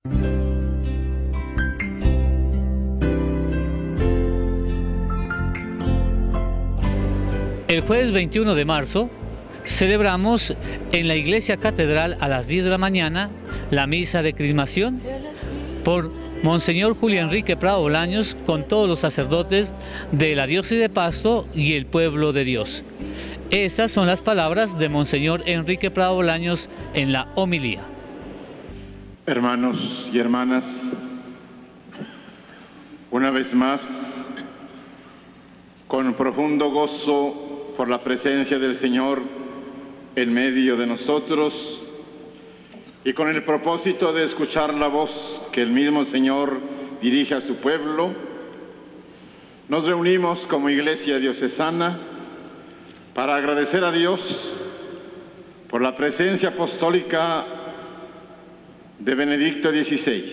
El jueves 21 de marzo celebramos en la Iglesia Catedral a las 10 de la mañana la misa de crismación por Monseñor Julio Enrique Prado Bolaños con todos los sacerdotes de la diócesis de Pasto y el pueblo de Dios. Estas son las palabras de Monseñor Enrique Prado Bolaños en la homilía. Hermanos y hermanas, una vez más, con profundo gozo por la presencia del Señor en medio de nosotros y con el propósito de escuchar la voz que el mismo Señor dirige a su pueblo, nos reunimos como Iglesia Diocesana para agradecer a Dios por la presencia apostólica de Benedicto XVI,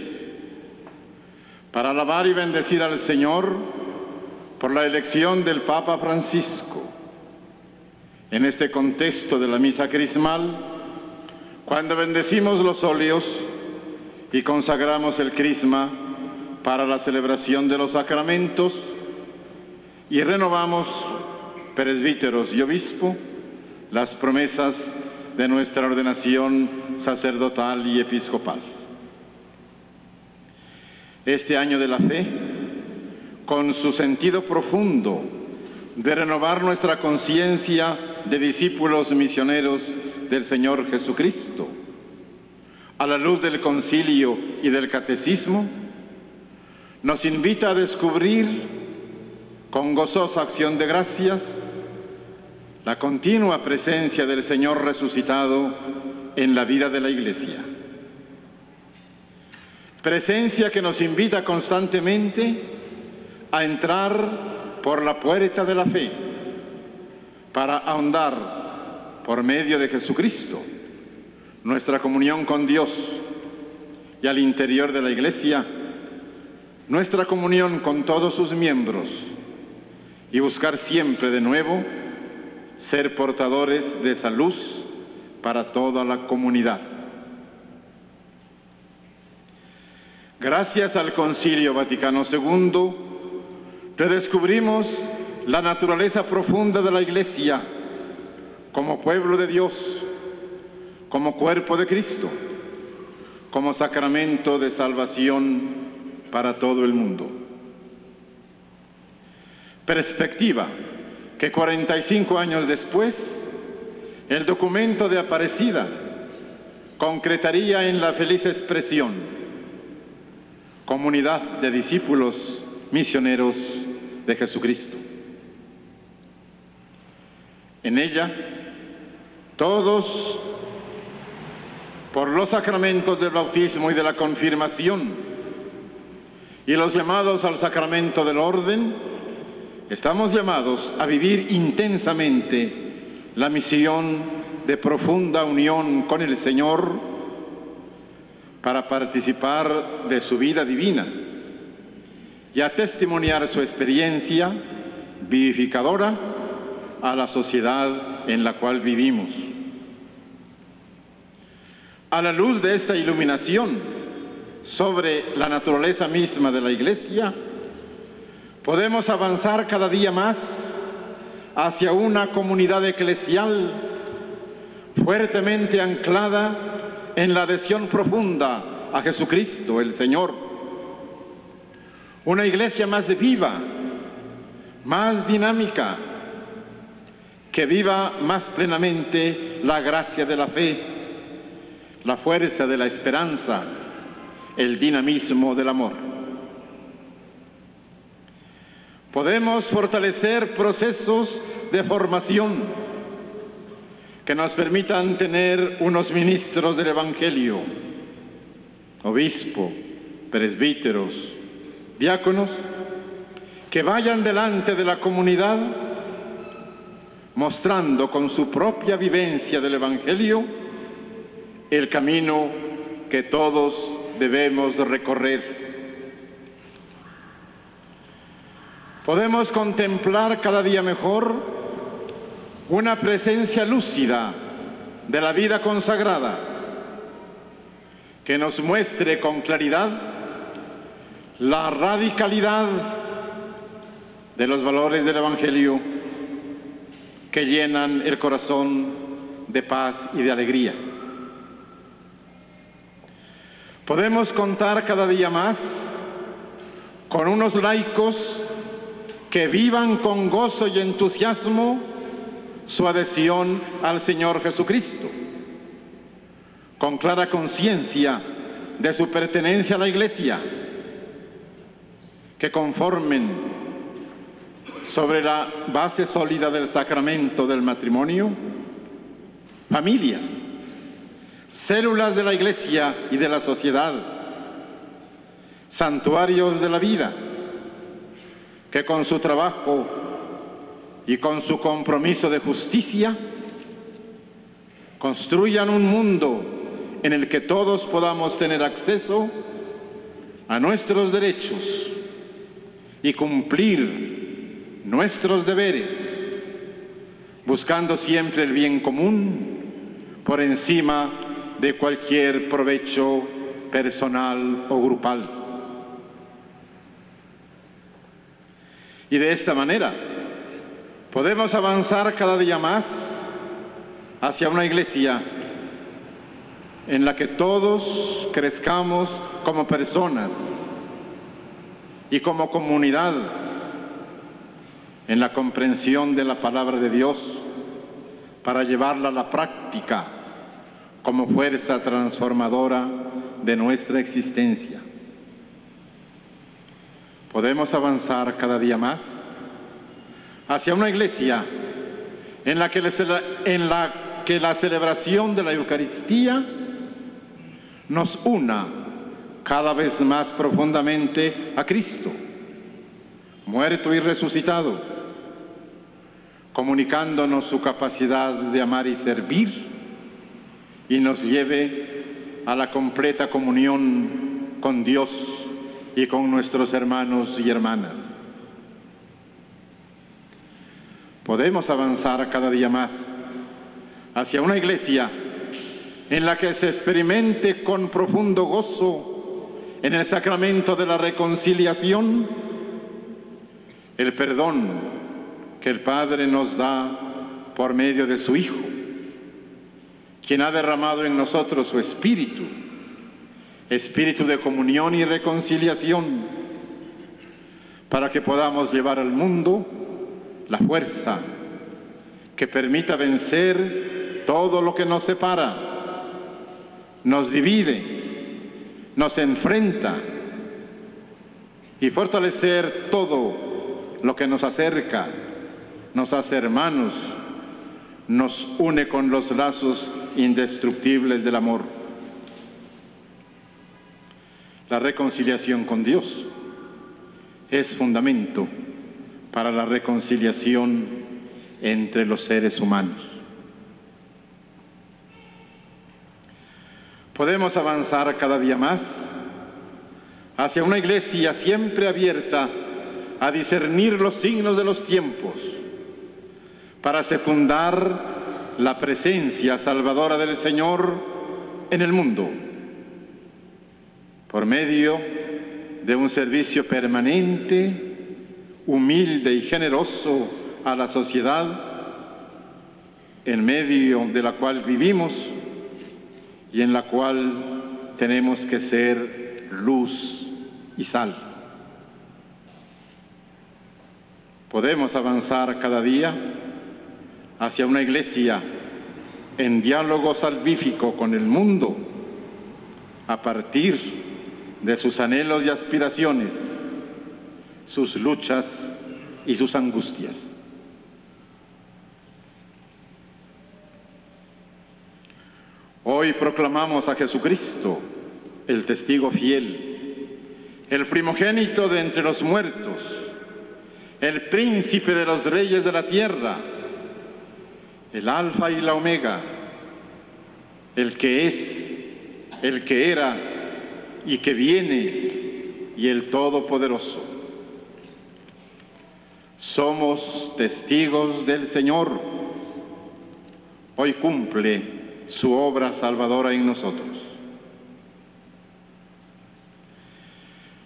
para alabar y bendecir al Señor por la elección del Papa Francisco. En este contexto de la misa crismal, cuando bendecimos los óleos y consagramos el crisma para la celebración de los sacramentos y renovamos, presbíteros y obispo, las promesas de nuestra ordenación sacerdotal y episcopal. Este año de la fe, con su sentido profundo de renovar nuestra conciencia de discípulos misioneros del Señor Jesucristo, a la luz del concilio y del catecismo, nos invita a descubrir con gozosa acción de gracias la continua presencia del Señor resucitado en la vida de la Iglesia. Presencia que nos invita constantemente a entrar por la puerta de la fe, para ahondar por medio de Jesucristo nuestra comunión con Dios y al interior de la Iglesia nuestra comunión con todos sus miembros y buscar siempre de nuevo ser portadores de esa luz para toda la comunidad. Gracias al Concilio Vaticano II, redescubrimos la naturaleza profunda de la Iglesia como pueblo de Dios, como cuerpo de Cristo, como sacramento de salvación para todo el mundo. Perspectiva que 45 años después, el documento de Aparecida concretaría en la feliz expresión: comunidad de discípulos misioneros de Jesucristo. En ella, todos, por los sacramentos del bautismo y de la confirmación y los llamados al sacramento del orden, estamos llamados a vivir intensamente la misión de profunda unión con el Señor para participar de su vida divina y a testimoniar su experiencia vivificadora a la sociedad en la cual vivimos. A la luz de esta iluminación sobre la naturaleza misma de la Iglesia, podemos avanzar cada día más hacia una comunidad eclesial fuertemente anclada en la adhesión profunda a Jesucristo, el Señor. Una Iglesia más viva, más dinámica, que viva más plenamente la gracia de la fe, la fuerza de la esperanza, el dinamismo del amor. Podemos fortalecer procesos de formación que nos permitan tener unos ministros del Evangelio, obispo, presbíteros, diáconos, que vayan delante de la comunidad mostrando con su propia vivencia del Evangelio el camino que todos debemos recorrer. Podemos contemplar cada día mejor una presencia lúcida de la vida consagrada, que que nos muestre con claridad la radicalidad de los valores del Evangelio que llenan el corazón de paz y de alegría. Podemos contar cada día más con unos laicos que vivan con gozo y entusiasmo su adhesión al Señor Jesucristo, con clara conciencia de su pertenencia a la Iglesia, que conformen sobre la base sólida del sacramento del matrimonio familias, células de la Iglesia y de la sociedad, santuarios de la vida, que con su trabajo y con su compromiso de justicia construyan un mundo en el que todos podamos tener acceso a nuestros derechos y cumplir nuestros deberes, buscando siempre el bien común por encima de cualquier provecho personal o grupal. Y de esta manera podemos avanzar cada día más hacia una Iglesia en la que todos crezcamos como personas y como comunidad en la comprensión de la palabra de Dios para llevarla a la práctica como fuerza transformadora de nuestra existencia. Podemos avanzar cada día más hacia una Iglesia en la que la celebración de la Eucaristía nos una cada vez más profundamente a Cristo, muerto y resucitado, comunicándonos su capacidad de amar y servir, y nos lleve a la completa comunión con Dios y con nuestros hermanos y hermanas. Podemos avanzar cada día más hacia una Iglesia en la que se experimente con profundo gozo en el sacramento de la reconciliación el perdón que el Padre nos da por medio de su Hijo, quien ha derramado en nosotros su Espíritu, Espíritu de comunión y reconciliación, para que podamos llevar al mundo la fuerza que permita vencer todo lo que nos separa, nos divide, nos enfrenta, y fortalecer todo lo que nos acerca, nos hace hermanos, nos une con los lazos indestructibles del amor. La reconciliación con Dios es fundamento para la reconciliación entre los seres humanos. Podemos avanzar cada día más hacia una Iglesia siempre abierta a discernir los signos de los tiempos para secundar la presencia salvadora del Señor en el mundo, por medio de un servicio permanente, humilde y generoso a la sociedad en medio de la cual vivimos y en la cual tenemos que ser luz y sal. Podemos avanzar cada día hacia una Iglesia en diálogo salvífico con el mundo a partir de sus anhelos y aspiraciones, sus luchas y sus angustias. Hoy proclamamos a Jesucristo, el testigo fiel, el primogénito de entre los muertos, el príncipe de los reyes de la tierra, el alfa y la omega, el que es, el que era y que viene, y el Todopoderoso. Somos testigos del Señor. Hoy cumple su obra salvadora en nosotros.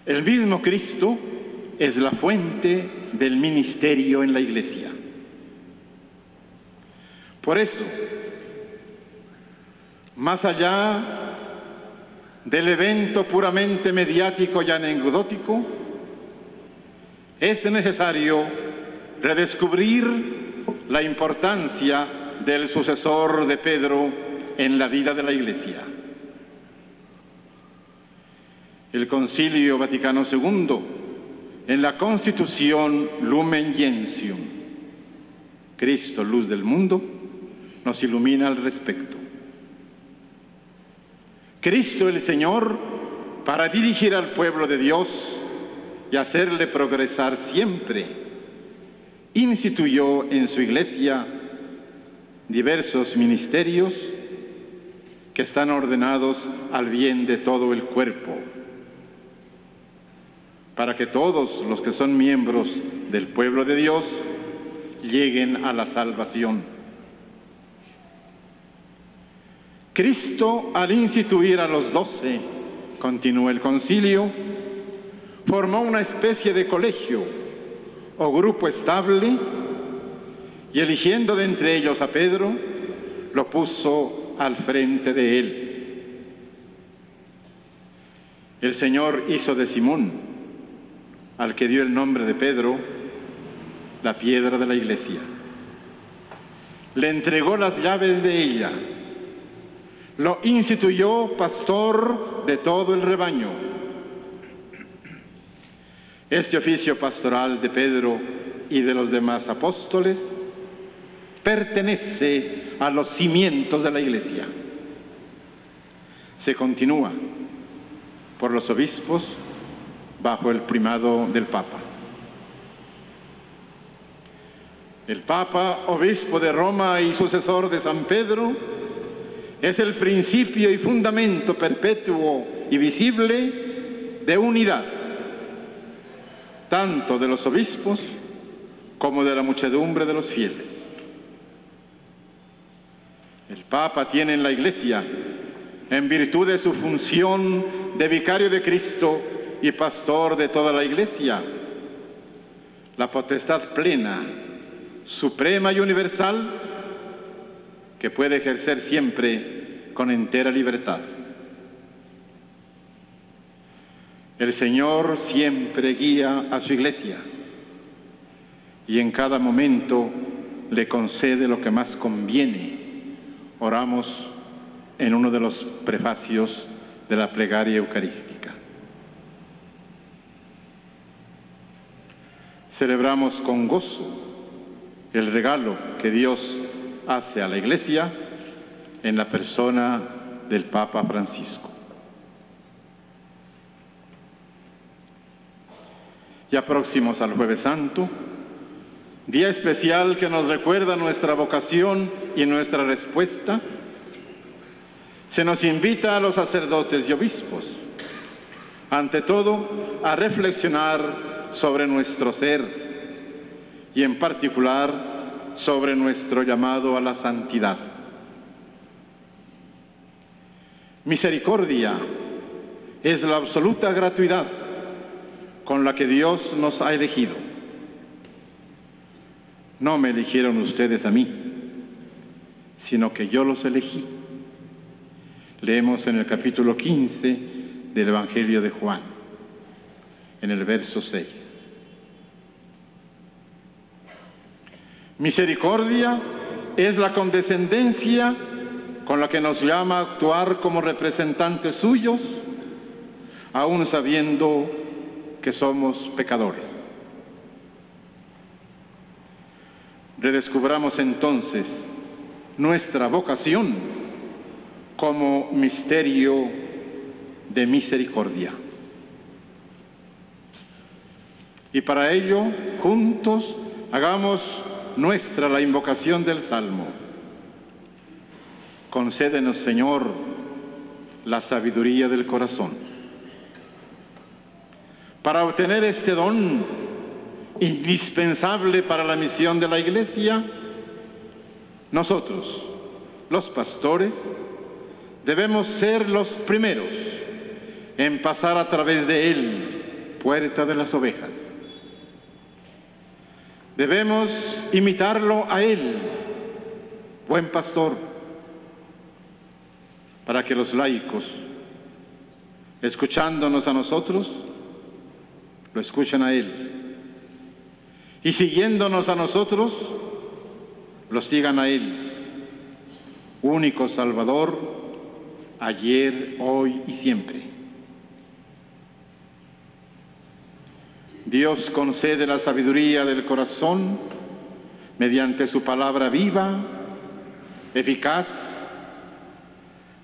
El mismo Cristo es la fuente del ministerio en la Iglesia. Por eso, más allá del evento puramente mediático y anecdótico, es necesario redescubrir la importancia del sucesor de Pedro en la vida de la Iglesia. El Concilio Vaticano II, en la Constitución Lumen Gentium, Cristo, luz del mundo, nos ilumina al respecto. Cristo el Señor, para dirigir al pueblo de Dios y hacerle progresar siempre, instituyó en su Iglesia diversos ministerios que están ordenados al bien de todo el cuerpo, para que todos los que son miembros del pueblo de Dios lleguen a la salvación. Cristo, al instituir a los 12, continúa el concilio, formó una especie de colegio o grupo estable y eligiendo de entre ellos a Pedro, lo puso al frente de él. El Señor hizo de Simón, al que dio el nombre de Pedro, la piedra de la Iglesia. Le entregó las llaves de ella. Lo instituyó pastor de todo el rebaño. Este oficio pastoral de Pedro y de los demás apóstoles pertenece a los cimientos de la Iglesia. Se continúa por los obispos bajo el primado del Papa. El Papa, obispo de Roma y sucesor de San Pedro, es el principio y fundamento perpetuo y visible de unidad, tanto de los obispos como de la muchedumbre de los fieles. El Papa tiene en la Iglesia, en virtud de su función de vicario de Cristo y pastor de toda la Iglesia, la potestad plena, suprema y universal que puede ejercer siempre con entera libertad. El Señor siempre guía a su Iglesia y en cada momento le concede lo que más conviene. Oramos en uno de los prefacios de la plegaria eucarística. Celebramos con gozo el regalo que Dios hace a la Iglesia en la persona del Papa Francisco. Ya próximos al Jueves Santo, día especial que nos recuerda nuestra vocación y nuestra respuesta, se nos invita a los sacerdotes y obispos, ante todo, a reflexionar sobre nuestro ser y en particular sobre nuestro llamado a la santidad. Misericordia es la absoluta gratuidad con la que Dios nos ha elegido. No me eligieron ustedes a mí, sino que yo los elegí. Leemos en el capítulo 15 del Evangelio de Juan, en el verso 6. Misericordia es la condescendencia con la que nos llama a actuar como representantes suyos, aún sabiendo que somos pecadores. Redescubramos entonces nuestra vocación como misterio de misericordia. Y para ello, juntos, hagamos nuestra la invocación del Salmo. Concédenos, Señor, la sabiduría del corazón. Para obtener este don indispensable para la misión de la Iglesia, nosotros, los pastores, debemos ser los primeros en pasar a través de él puerta de las ovejas. Debemos imitarlo a Él, buen pastor, para que los laicos, escuchándonos a nosotros, lo escuchen a Él. Y siguiéndonos a nosotros, lo sigan a Él, único Salvador, ayer, hoy y siempre. Dios concede la sabiduría del corazón mediante su palabra viva, eficaz,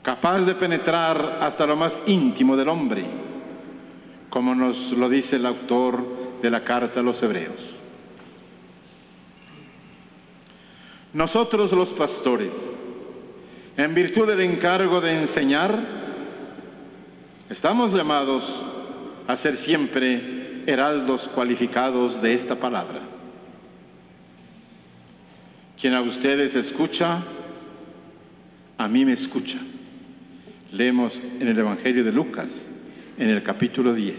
capaz de penetrar hasta lo más íntimo del hombre, como nos lo dice el autor de la carta a los Hebreos. Nosotros los pastores, en virtud del encargo de enseñar, estamos llamados a ser siempre heraldos cualificados de esta palabra. Quien a ustedes escucha, a mí me escucha. Leemos en el Evangelio de Lucas, en el capítulo 10.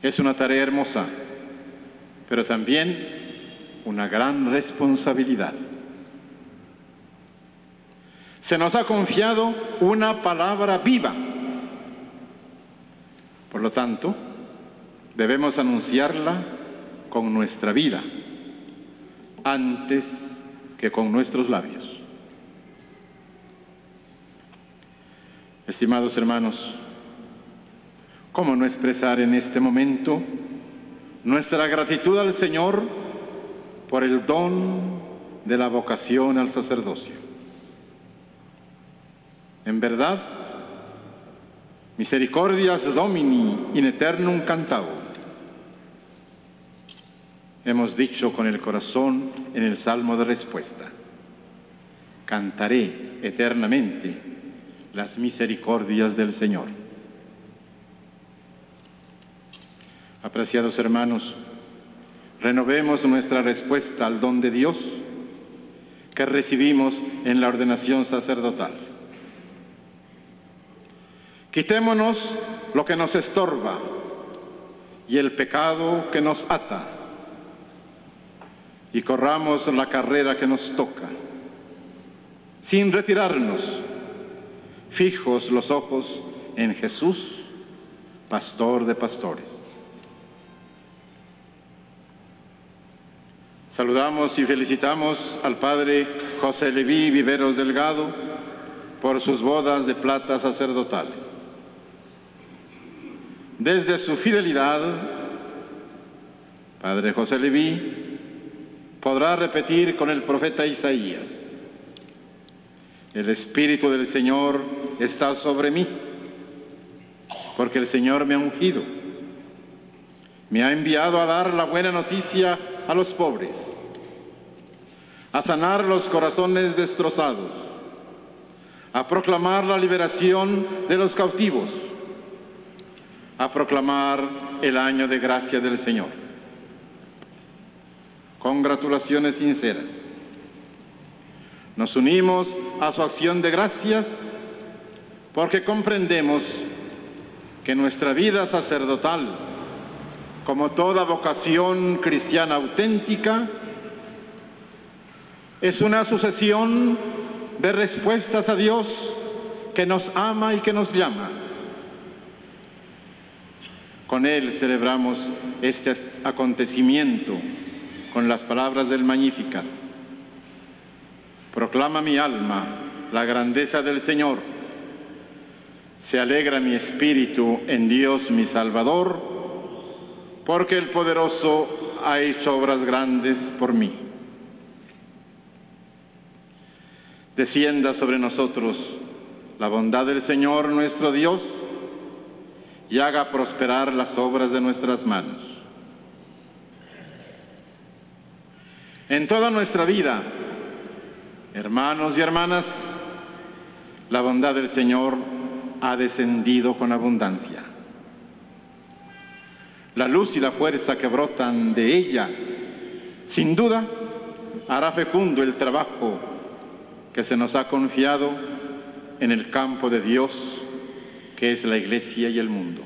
Es una tarea hermosa, pero también una gran responsabilidad. Se nos ha confiado una palabra viva. Por lo tanto, debemos anunciarla con nuestra vida, antes que con nuestros labios. Estimados hermanos, ¿cómo no expresar en este momento nuestra gratitud al Señor por el don de la vocación al sacerdocio? En verdad, misericordias Domini in aeternum cantabo. Hemos dicho con el corazón en el Salmo de respuesta: cantaré eternamente las misericordias del Señor. Apreciados hermanos, renovemos nuestra respuesta al don de Dios que recibimos en la ordenación sacerdotal. Quitémonos lo que nos estorba y el pecado que nos ata, y corramos la carrera que nos toca, sin retirarnos, fijos los ojos en Jesús, pastor de pastores. Saludamos y felicitamos al padre José Leví Viveros Delgado por sus bodas de plata sacerdotales. Desde su fidelidad, padre José Leví podrá repetir con el profeta Isaías: el Espíritu del Señor está sobre mí, porque el Señor me ha ungido. Me ha enviado a dar la buena noticia a los pobres, a sanar los corazones destrozados, a proclamar la liberación de los cautivos, a proclamar el año de gracia del Señor. Congratulaciones sinceras. Nos unimos a su acción de gracias porque comprendemos que nuestra vida sacerdotal, como toda vocación cristiana auténtica, es una sucesión de respuestas a Dios que nos ama y que nos llama. Con Él celebramos este acontecimiento con las palabras del Magnificat. Proclama mi alma la grandeza del Señor. Se alegra mi espíritu en Dios mi Salvador, porque el Poderoso ha hecho obras grandes por mí. Descienda sobre nosotros la bondad del Señor nuestro Dios y haga prosperar las obras de nuestras manos. En toda nuestra vida, hermanos y hermanas, la bondad del Señor ha descendido con abundancia. La luz y la fuerza que brotan de ella, sin duda, hará fecundo el trabajo que se nos ha confiado en el campo de Dios, que es la Iglesia y el mundo.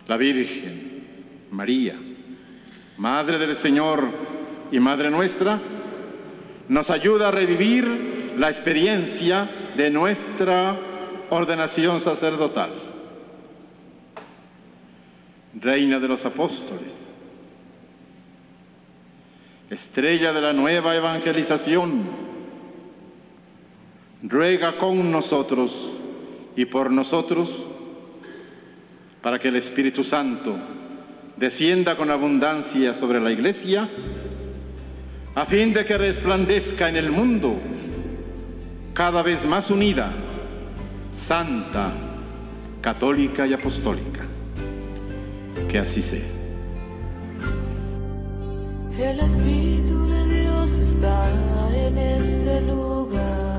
La Virgen María, Madre del Señor y Madre nuestra, nos ayuda a revivir la experiencia de nuestra ordenación sacerdotal. Reina de los apóstoles, estrella de la nueva evangelización, ruega con nosotros y por nosotros para que el Espíritu Santo descienda con abundancia sobre la Iglesia, a fin de que resplandezca en el mundo cada vez más unida, santa, católica y apostólica. Que así sea. El Espíritu de Dios está en este lugar.